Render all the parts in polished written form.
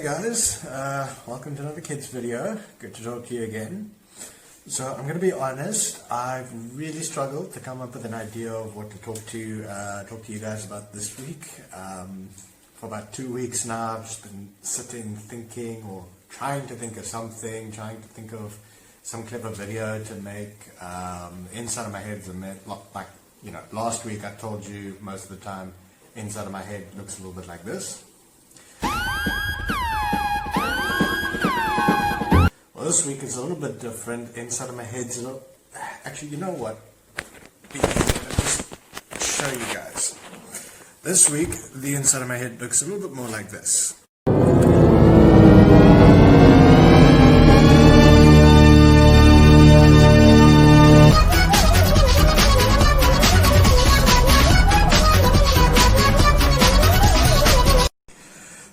Hey guys, welcome to another kids video. Good to talk to you again. So I'm going to be honest, I've really struggled to come up with an idea of what to talk to you guys about this week. For about 2 weeks now, I've just been sitting thinking or trying to think of something, trying to think of some clever video to make. Inside of my head's a bit like, last week I told you most of the time inside of my head looks a little bit like this. Well, this week is a little bit different. Inside of my head's a little... Actually, you know what? I'll just show you guys. This week, the inside of my head looks a little bit more like this.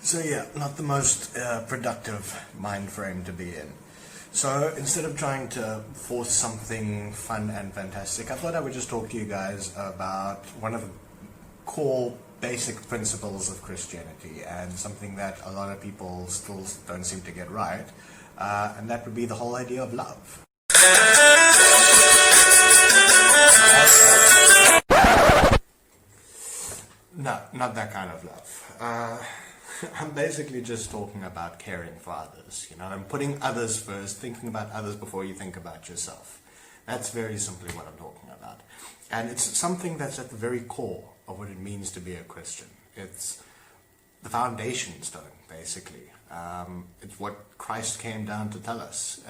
So yeah, not the most productive mind frame to be in. So instead of trying to force something fun and fantastic, I thought I would just talk to you guys about one of the core basic principles of Christianity, and something that a lot of people still don't seem to get right, and that would be the whole idea of love. No, not that kind of love. I'm basically just talking about caring for others, and putting others first, thinking about others before you think about yourself. That's very simply what I'm talking about. And it's something that's at the very core of what it means to be a Christian. It's the foundation stone, basically. It's what Christ came down to tell us.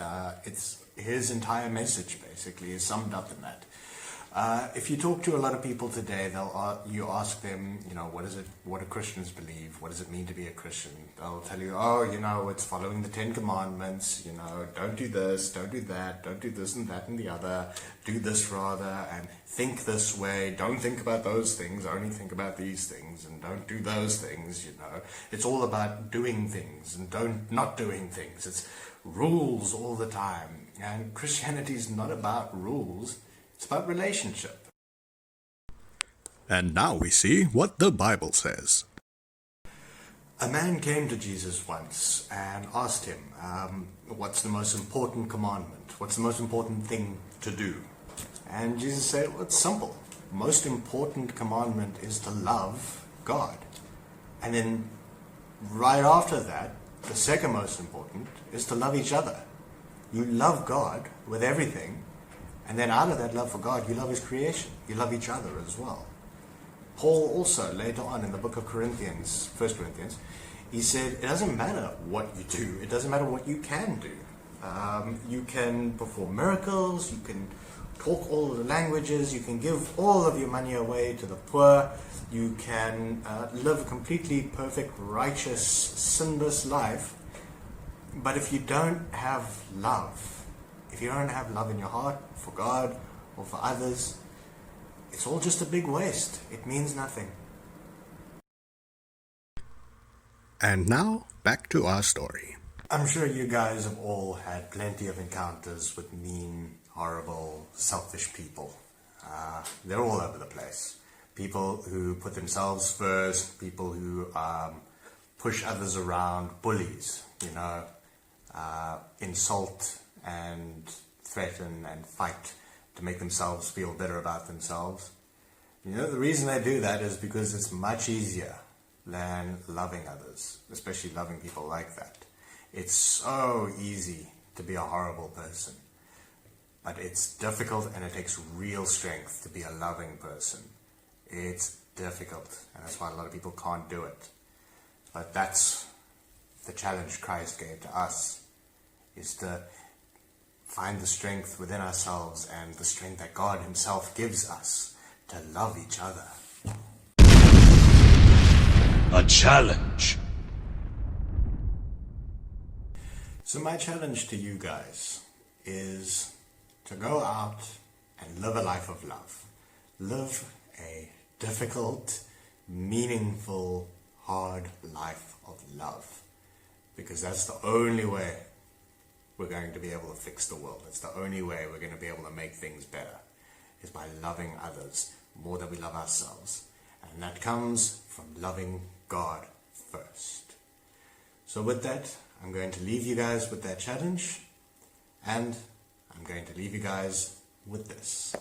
It's his entire message, basically, is summed up in that. If you talk to a lot of people today, you ask them, what do Christians believe? What does it mean to be a Christian? They'll tell you, it's following the 10 commandments, don't do this, don't do that, don't do this and that and the other, do this rather, and think this way, don't think about those things, only think about these things, and don't do those things, It's all about doing things and not doing things. It's rules all the time. And Christianity is not about rules. It's about relationship. And now we see what the Bible says. A man came to Jesus once and asked him, what's the most important commandment? What's the most important thing to do? And Jesus said, well, it's simple. The most important commandment is to love God. And then right after that, the second most important is to love each other. You love God with everything. And then out of that love for God, you love his creation. You love each other as well. Paul also, later on in the book of Corinthians, 1 Corinthians, he said, it doesn't matter what you do. It doesn't matter what you can do. You can perform miracles. You can talk all of the languages. You can give all of your money away to the poor. You can live a completely perfect, righteous, sinless life. But if you don't have love, if you don't have love in your heart for God or for others, it's all just a big waste. It means nothing. And now, back to our story. I'm sure you guys have all had plenty of encounters with mean, horrible, selfish people. They're all over the place. People who put themselves first, people who push others around, bullies, insult and threaten and fight to make themselves feel better about themselves. The reason they do that is because it's much easier than loving others, especially loving people like that. It's so easy to be a horrible person, but it's difficult, and it takes real strength to be a loving person. It's difficult, and that's why a lot of people can't do it. But that's the challenge Christ gave to us, is to find the strength within ourselves and the strength that God himself gives us to love each other. A challenge. So my challenge to you guys is to go out and live a life of love. Live a difficult, meaningful, hard life of love. Because that's the only way we're going to be able to fix the world. It's the only way we're going to be able to make things better, is by loving others more than we love ourselves. And that comes from loving God first. So with that, I'm going to leave you guys with that challenge, and I'm going to leave you guys with this.